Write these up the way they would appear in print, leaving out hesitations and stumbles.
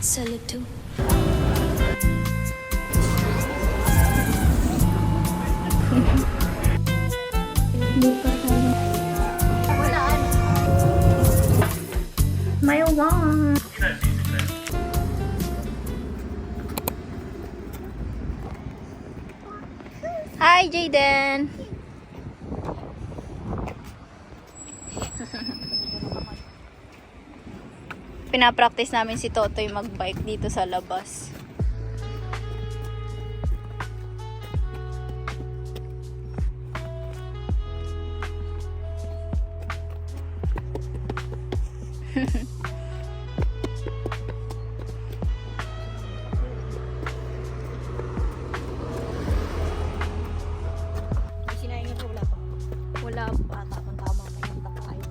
sell it to. May one. Hi, Jaden. Pinapractice namin si Totoy mag-bike dito sa labas. Sinayin niya po, wala pa. Wala pa. Tama, may kanta pa kayo.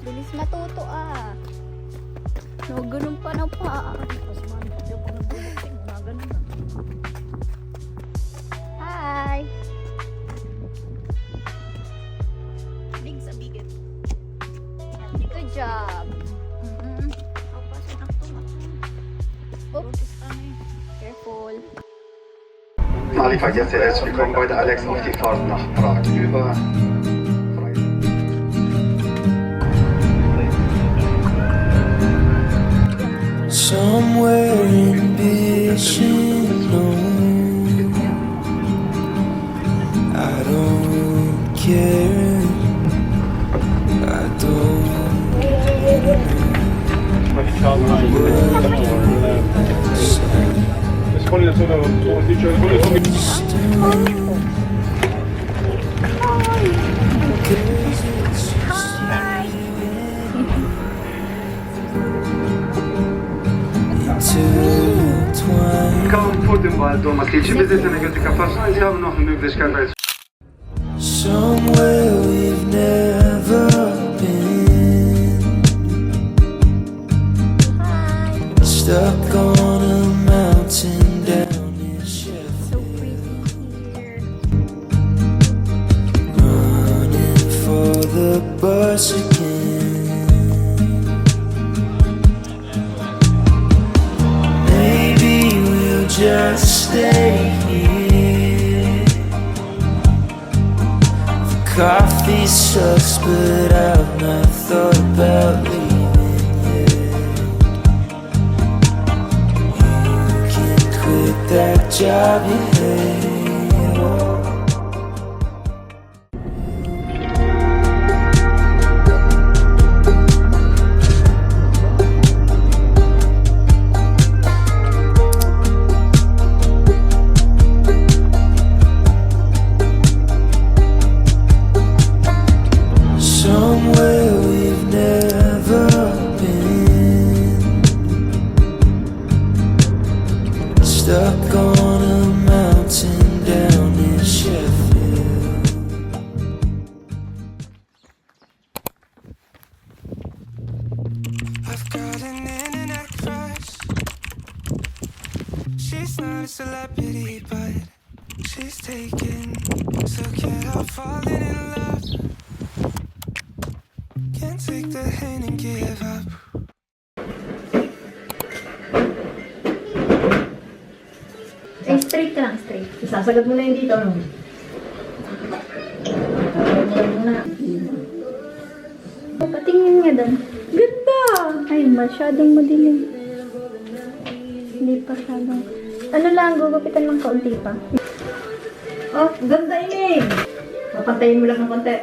Bilis matuto ah. No, ganun pa na pa. Tapos man, yung pang nagbubuting, mga ganun na. Hi! Big sa bigat. Good job. Oops. Careful. Ali vergesse, wir kommen heute Alex auf die Fahrt nach Prag über. Somewhere in vision, no, I don't care, I don't Kaum vor dem Waldturm. Die Besitzer der Göttinger Fassung, Sie haben noch eine Möglichkeit als somewhere we've never been, stuck on a mountain down in Sheffield, So pretty here. running for the bus again. Maybe we'll just stay here. The coffee sucks, but I've not thought about leaving yet. You can quit that job you hate. Somewhere we've never been, stuck on a mountain down in Sheffield. I've got an internet crush. She's not a celebrity, but she's taken. So can't help falling in love. Can't take the hint and give up. Straight ka lang, straight. Isasagat mo na yun dito, no? Patingin nga doon. Ganda! Ay, masyadong madilim. Hindi pa masyadong. Ano lang, gugupitan ng kaunti pa. Oh, ganda yun eh! Papantayin mo lang ng konti.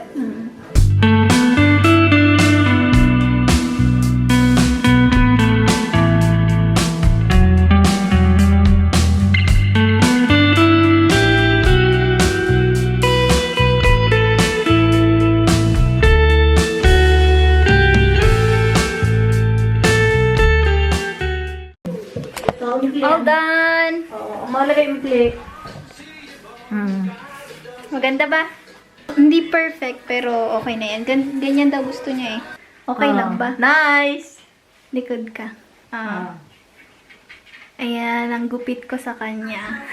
All done! Oo, malagay mo click. Maganda ba? Hindi perfect, pero okay na yan. Ganyan daw gusto niya eh. Okay lang ba? Nice! Likod ka. Ayan, ang gupit ko sa kanya.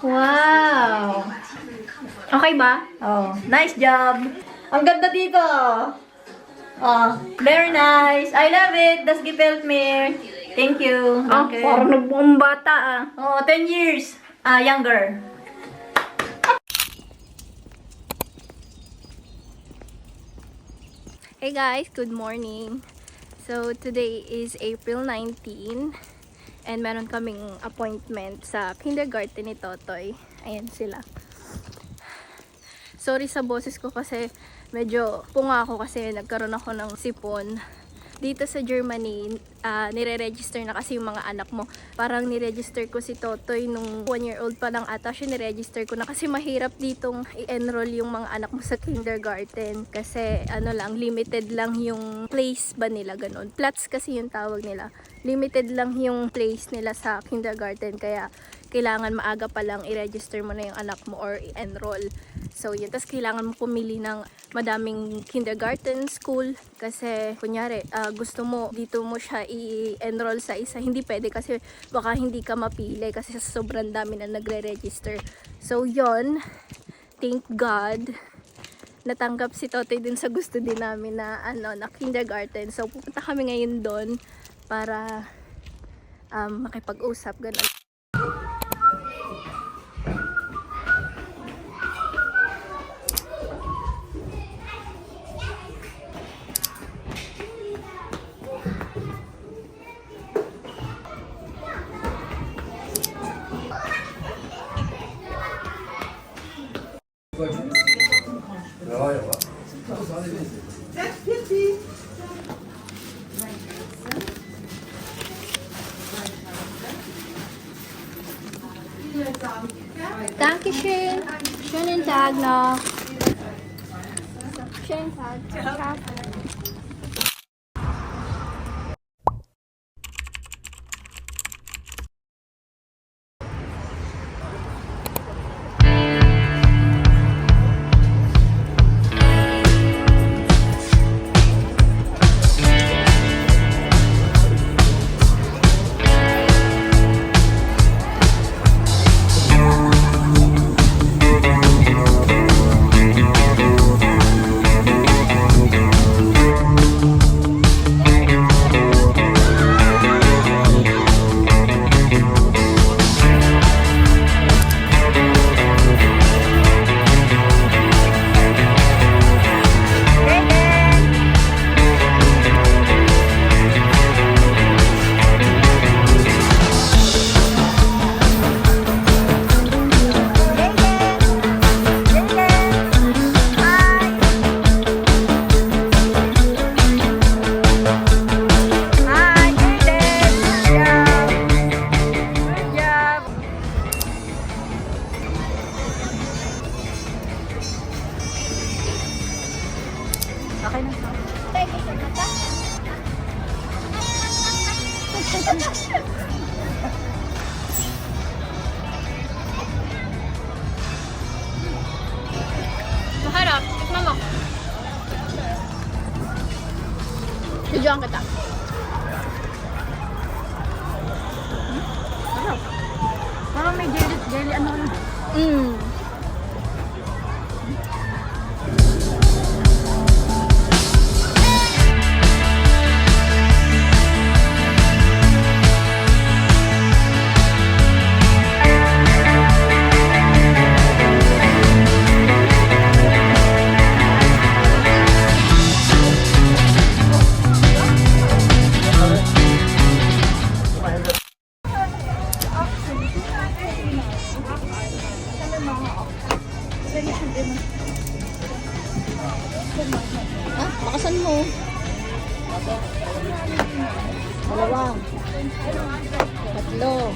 Wow! Okay ba? Oh, nice job! Ang ganda dito! Oh, very nice. I love it. Das gefällt mir. Thank you. Danke. Parang nagbuong bata Oh, 10 years younger. Hey guys, good morning. So today is April 19 and meron kaming appointment sa kindergarten ni Totoy. Ayan sila. Sorry sa boses ko kasi medyo punga ako kasi nagkaroon ako ng sipon. Dito sa Germany, nire-register na kasi yung mga anak mo. Parang nire-register ko si Totoy nung 1-year-old pa lang ata siya, nire-register ko na kasi mahirap ditong i-enroll yung mga anak mo sa kindergarten. Kasi ano lang, limited lang yung place ba nila, ganun. Plots kasi yung tawag nila. Limited lang yung place nila sa kindergarten, kaya kailangan maaga pa lang i-register mo na yung anak mo or i-enroll. So yun, tapos kailangan mo pumili ng madaming kindergarten school kasi kunyari gusto mo dito mo siya i-enroll sa isa, hindi pwede kasi baka hindi ka mapili kasi sa sobrang dami na nagre-register. So yun, thank God natanggap si Totoy din sa gusto din namin na na kindergarten. So pupunta kami ngayon doon para makipag-usap ganun. Dankeschön. Schönen Tag noch. Schönen Tag. Ciao. Okay na. Maharap. Tikman mo. Videoan kita. Parang may jelly ano. Bakasan mo. Dalawa. Tatlo.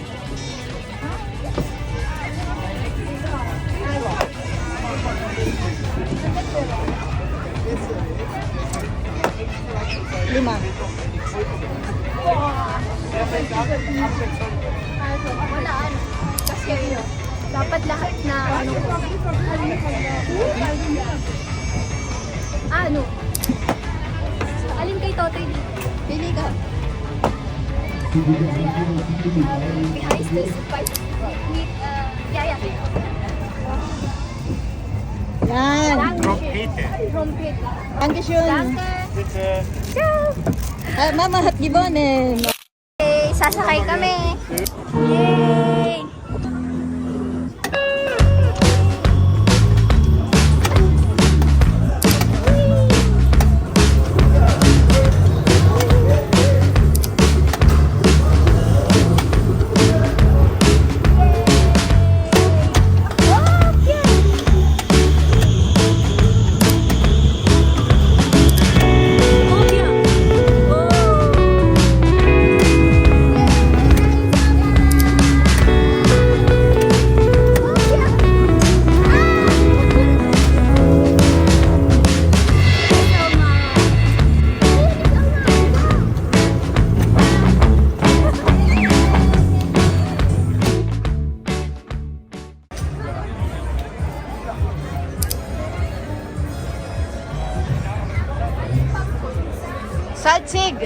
Lima. Walaan. Kasi dapat lahat na ano? Alin kay Totoy? Pili ka. Wie heißt das? Mit, ja. Yan. Trompete. Dankeschön. Danke. Mama, hat gibonin. Okay, sasakay kami. Yay! Salzig.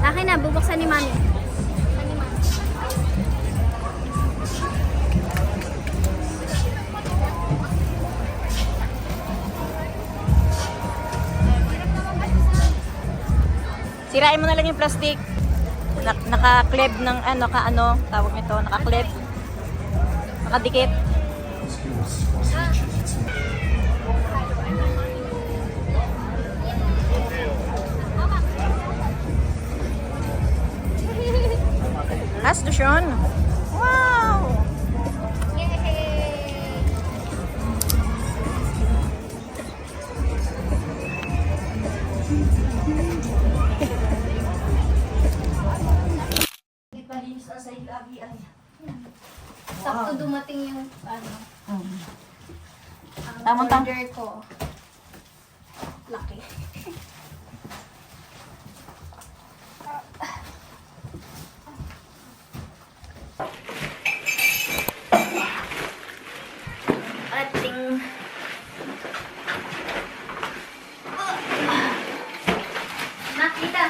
Akin na, bubuksan ni Mami. Sirain mo na lang yung plastic. Naka-clip ng tawag nito, naka-clip. Nakadikit. Hast du schon? Wow! Sakto dumating yung ang Tamang-tam. order ko. Laki. Ating nakita.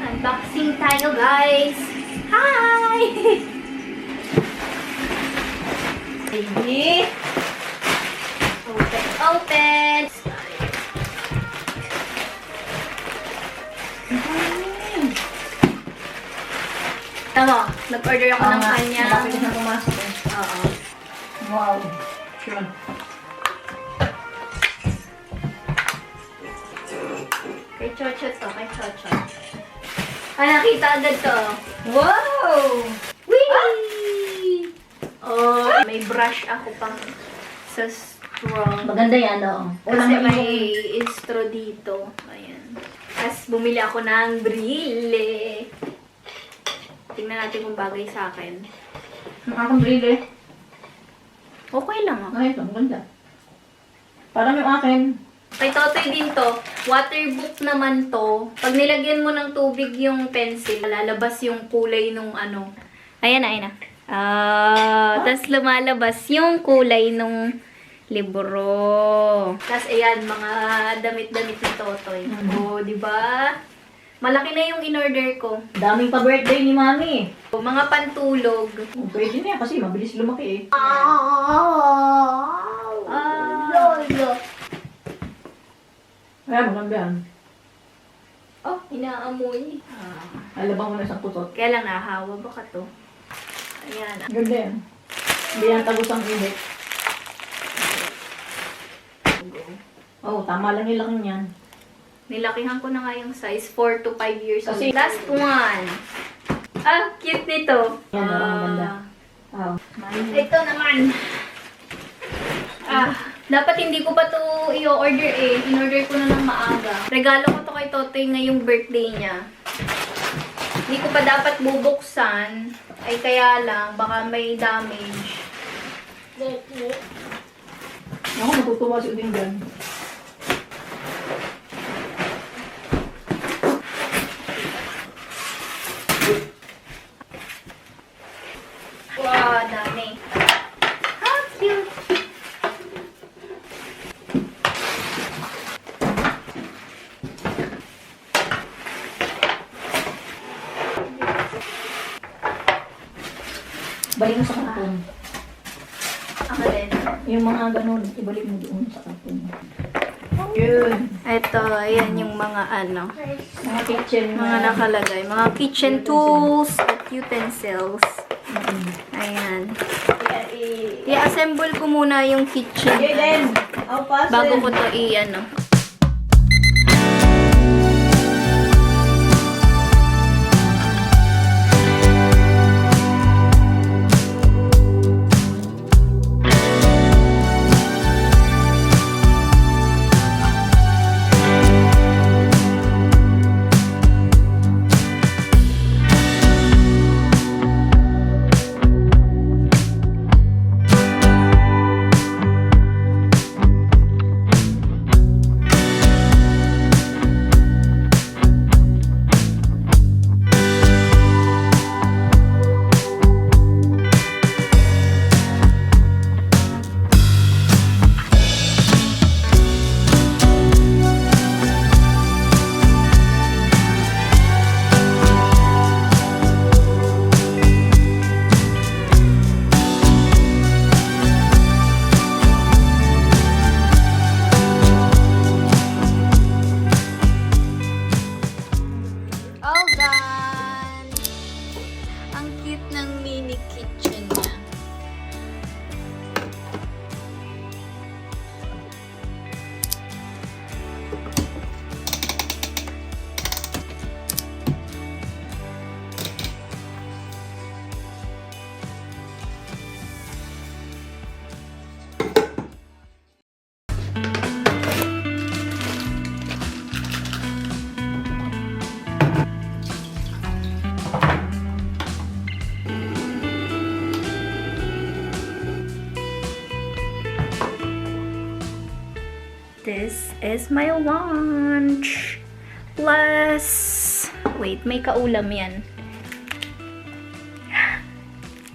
Unboxing tayo, guys. Hi! Baby. Open. Tama, nag-order ako ng kanya. Nakapagod na pumasok. Oo. Wow. Sure. Kay Chocho to, kay Chocho. Ay, nakita agad to. Wow! Whee! Oh, may brush ako pang sa straw. Maganda yan, Kasi may straw dito. Ayan. Tapos bumili ako ng brile. Tingnan natin kung bagay sa akin. Nakakabili. Okay lang ah. Ay, ito, maganda. Parang yung akin. Kay Totoy din to. Waterbook naman to. Pag nilagyan mo ng tubig yung pencil, lalabas yung kulay nung ano. Ayan na, ayan na. Tapos lumalabas yung kulay nung libro. Tapos ayan, mga damit-damit ni Totoy. Oh, di ba? Malaki na yung in-order ko. Daming pa-birthday ni Mami. Mga pantulog. Oh, pwede na yan kasi mabilis lumaki eh. Lolo. Kaya maganda yan. Oh, inaamoy. Alabang mo na isang putot. Kaya lang nahawa. Baka to. Ayan. Ganda yan. Hindi yan tagos ang init. Oh, tama lang yung laki niyan. Nilakihan ko na nga yung size. 4 to 5 years old. Kasi- Last one. Ah, cute nito. Yan, ang ganda. Oh. Ito naman. Dapat hindi ko pa to i-order eh. In-order ko na ng maaga. Regalo ko to kay Totoy ngayong birthday niya. Hindi ko pa dapat bubuksan. Ay kaya lang, baka may damage. Ako, matutuwa si Uding dyan. Wow, dami. How cute! Ibalik mo sa kapon. Ako din. Yung mga ganun, ibalik mo doon sa kapon. Yun. Ito, ayan yung mga ano, Mga kitchen. mga nakalagay. Mga kitchen tools at utensils. Ayan. I-assemble ko muna yung kitchen. Okay, then. Bago ko to i-ano. All done! Ang cute ng mini kitchen niya. This is my lunch. Plus, wait, may kaulam yan.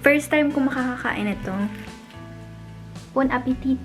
First time ko makakakain ito. Bon appetit!